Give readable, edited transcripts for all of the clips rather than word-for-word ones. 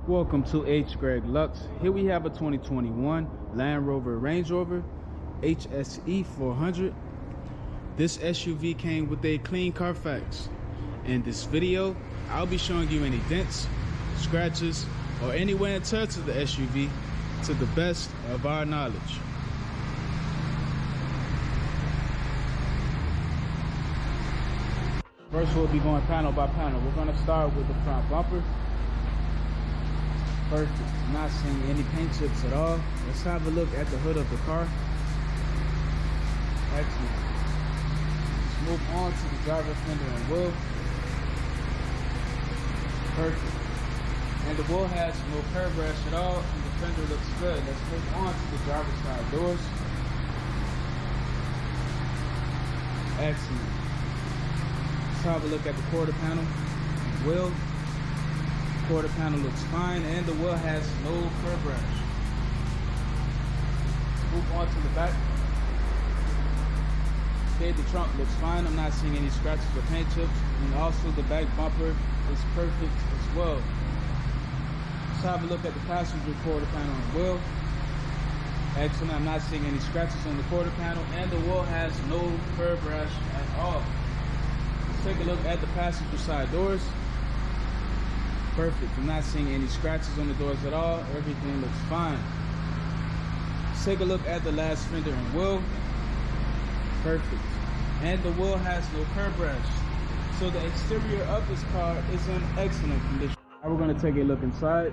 Welcome to hgreglux. Here we have a 2021 Land Rover Range Rover HSE 400. This SUV came with a clean Carfax. In this video, I'll be showing you any dents, scratches, or any wear and tear to the SUV to the best of our knowledge. First, we'll be going panel by panel. We're going to start with the front bumper. Perfect. Not seeing any paint chips at all. Let's have a look at the hood of the car. Excellent. Let's move on to the driver fender and wheel. Perfect. And the wheel has no curb rash at all, and the fender looks good. Let's move on to the driver's side doors. Excellent. Let's have a look at the quarter panel and wheel. Quarter panel looks fine, and the wheel has no curb rash. Move on to the back. Okay, the trunk looks fine. I'm not seeing any scratches or paint chips, and also the back bumper is perfect as well. Let's have a look at the passenger quarter panel and wheel. Excellent. I'm not seeing any scratches on the quarter panel, and the wheel has no curb rash at all. Let's take a look at the passenger side doors. Perfect. I'm not seeing any scratches on the doors at all. Everything looks fine. Let's take a look at the last fender and wheel. Perfect. And the wheel has no curb rash. So the exterior of this car is in excellent condition. Now we're going to take a look inside.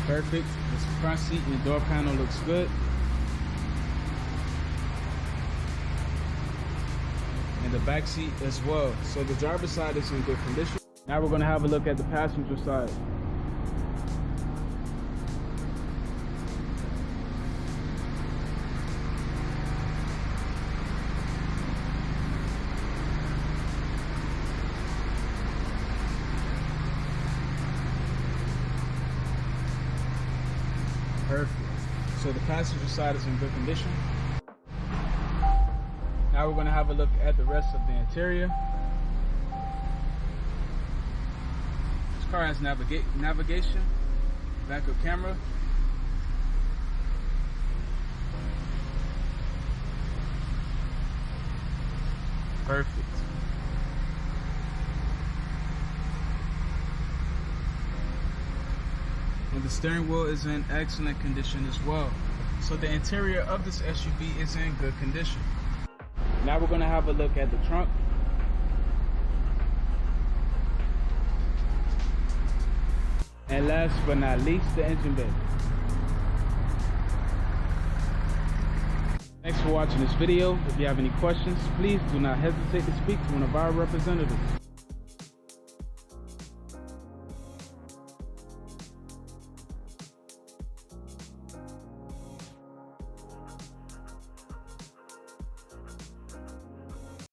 Perfect. This front seat and door panel looks good. And the back seat as well. So the driver's side is in good condition. Now we're going to have a look at the passenger side. Perfect. So the passenger side is in good condition. Now we're going to have a look at the rest of the interior. This car has navigation, backup camera. Perfect. And the steering wheel is in excellent condition as well. So the interior of this SUV is in good condition. Now we're going to have a look at the trunk. And last but not least, the engine bay. Thanks for watching this video. If you have any questions, please do not hesitate to speak to one of our representatives.